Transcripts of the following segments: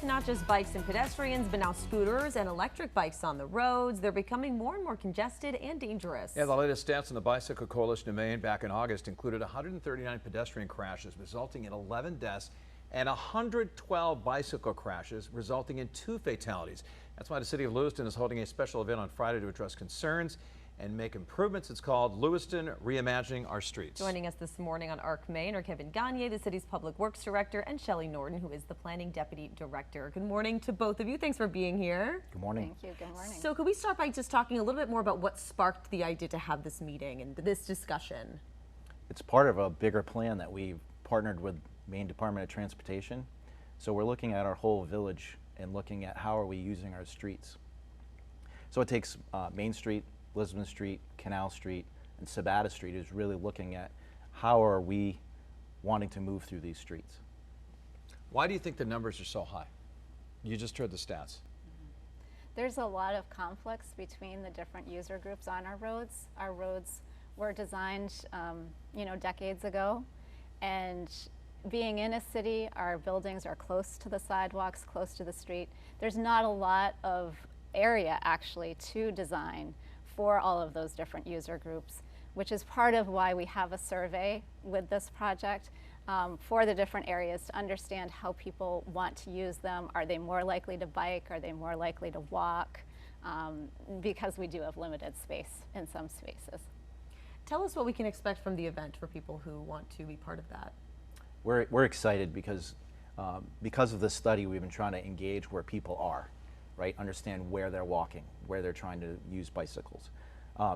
not just bikes and pedestrians, but now scooters and electric bikes on the roads. They're becoming more and more congested and dangerous. Yeah, the latest stats on the Bicycle Coalition of Maine back in August included 139 pedestrian crashes, resulting in 11 deaths, and 112 bicycle crashes, resulting in 2 fatalities. That's why the city of Lewiston is holding a special event on Friday to address concerns and make improvements. It's called Lewiston Reimagining Our Streets. Joining us this morning on ARC Maine are Kevin Gagne, the city's public works director, and Shelley Norton, who is the planning deputy director. Good morning to both of you. Thanks for being here. Good morning. Thank you. Good morning. So could we start by just talking a little bit more about what sparked the idea to have this meeting and this discussion? It's part of a bigger plan that we've partnered with Maine Department of Transportation. So we're looking at our whole village and looking at how are we using our streets. So it takes Main Street, Lisbon Street, Canal Street, and Sabata Street is really looking at how are we wanting to move through these streets. Why do you think the numbers are so high? You just heard the stats. There's a lot of conflicts between the different user groups on our roads. Our roads were designed, decades ago, and being in a city, our buildings are close to the sidewalks, close to the street. There's not a lot of area actually to design for all of those different user groups, which is part of why we have a survey with this project for the different areas to understand how people want to use them. Are they more likely to bike? Are they more likely to walk? Because we do have limited space in some spaces. Tell us what we can expect from the event for people who want to be part of that. We're excited because of this study, we've been trying to engage where people are, right? Understand where they're walking, where they're trying to use bicycles.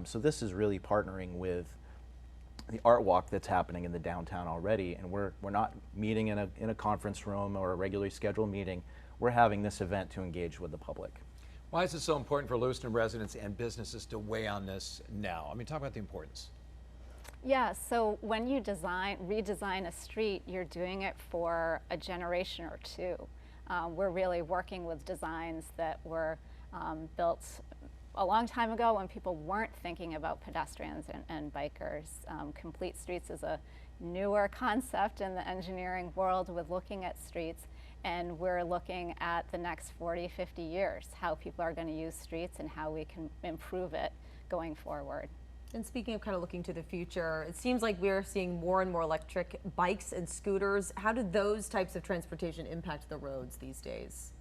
So this is really partnering with the art walk that's happening in the downtown already, and we're not meeting in a conference room or a regularly scheduled meeting. We're having this event to engage with the public. Why is it so important for Lewiston residents and businesses to weigh on this now? I mean, talk about the importance. Yeah, so when you redesign a street, you're doing it for a generation or two. We're really working with designs that were built a long time ago when people weren't thinking about pedestrians and bikers. Complete streets is a newer concept in the engineering world with looking at streets, and we're looking at the next 40, 50 years, how people are going to use streets and how we can improve it going forward. And speaking of kind of looking to the future, it seems like we're seeing more and more electric bikes and scooters. How do those types of transportation impact the roads these days?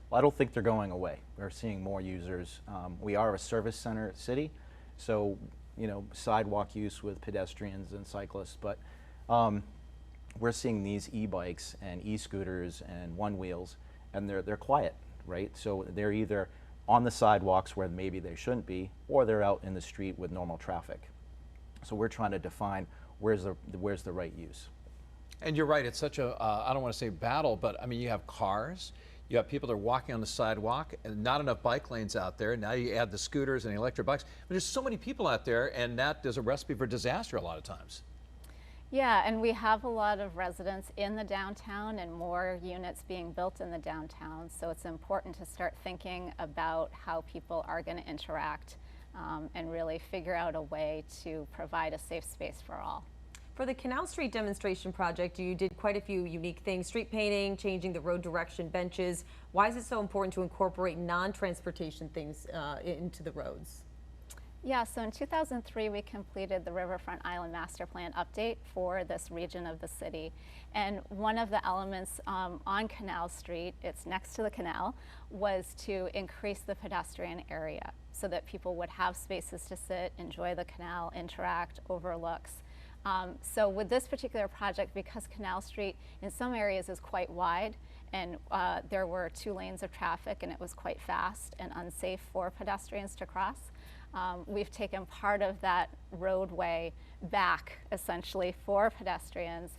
Well, I don't think they're going away. We're seeing more users. We are a service center city, so sidewalk use with pedestrians and cyclists, but we're seeing these e-bikes and e-scooters and one-wheels, and they're quiet, right? So they're either on the sidewalks where maybe they shouldn't be, or they're out in the street with normal traffic. So we're trying to define where's the right use. And you're right, it's such a, I don't want to say battle, but I mean, you have cars, you have people that are walking on the sidewalk, and not enough bike lanes out there. Now you add the scooters and the electric bikes. But there's so many people out there, and that is a recipe for disaster a lot of times. Yeah, and we have a lot of residents in the downtown and more units being built in the downtown, so it's important to start thinking about how people are going to interact and really figure out a way to provide a safe space for all. For the Canal Street demonstration project, you did quite a few unique things: street painting, changing the road direction, benches. Why is it so important to incorporate non-transportation things into the roads? Yeah, so in 2003 we completed the Riverfront Island Master Plan update for this region of the city. And one of the elements on Canal Street, it's next to the canal, was to increase the pedestrian area so that people would have spaces to sit, enjoy the canal, interact, overlooks. So with this particular project, because Canal Street in some areas is quite wide, and there were 2 lanes of traffic and it was quite fast and unsafe for pedestrians to cross, we've taken part of that roadway back essentially for pedestrians.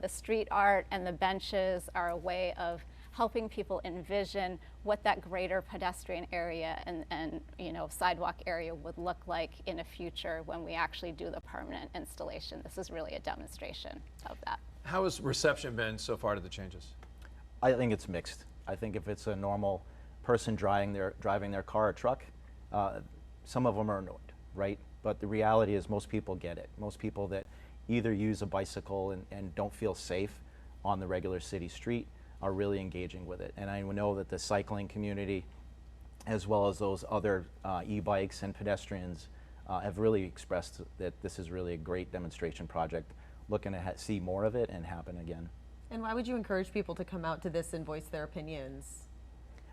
The street art and the benches are a way of helping people envision what that greater pedestrian area and sidewalk area would look like in a future when we actually do the permanent installation. This is really a demonstration of that. How has reception been so far to the changes? I think it's mixed. I think if it's a normal person driving their car or truck, some of them are annoyed, right? But the reality is most people get it. Most people that either use a bicycle and don't feel safe on the regular city street, are really engaging with it. And I know that the cycling community, as well as those other e-bikes and pedestrians, have really expressed that this is really a great demonstration project, looking to see more of it and happen again. And why would you encourage people to come out to this and voice their opinions?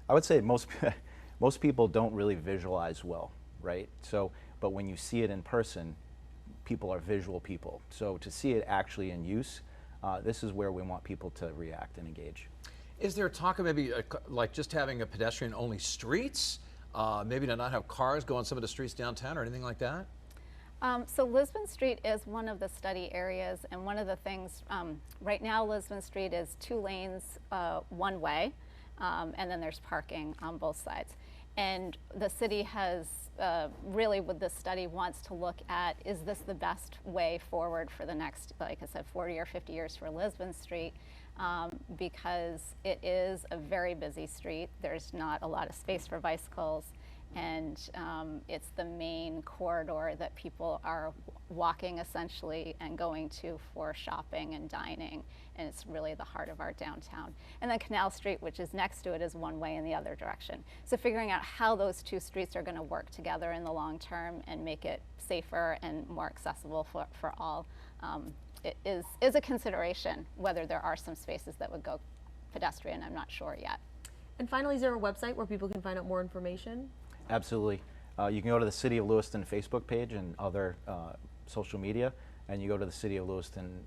I would say most people don't really visualize well, right? So, but when you see it in person, people are visual people. So to see it actually in use, this is where we want people to react and engage. Is there talk of maybe like just having a pedestrian-only streets? Maybe to not have cars go on some of the streets downtown or anything like that? So Lisbon Street is one of the study areas, and one of the things, right now Lisbon Street is 2 lanes, one way, and then there's parking on both sides. And the city has really, with this study, wants to look at, is this the best way forward for the next, like I said, 40 or 50 years for Lisbon Street, because it is a very busy street. There's not a lot of space for bicycles, and it's the main corridor that people are walking essentially and going to for shopping and dining, and it's really the heart of our downtown. And then Canal Street, which is next to it, is one way in the other direction. So figuring out how those 2 streets are going to work together in the long term and make it safer and more accessible for all it is a consideration. Whether there are some spaces that would go pedestrian, I'm not sure yet. And finally, is there a website where people can find out more information? Absolutely. You can go to the City of Lewiston Facebook page and other social media, and you go to the City of Lewiston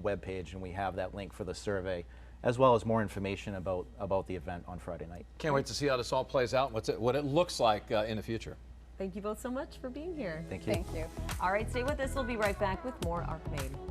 webpage, and we have that link for the survey, as well as more information about the event on Friday night. Can't wait to see how this all plays out, what it looks like in the future. Thank you both so much for being here. Thank you. Thank you. All right, stay with us. We'll be right back with more ARC Maine.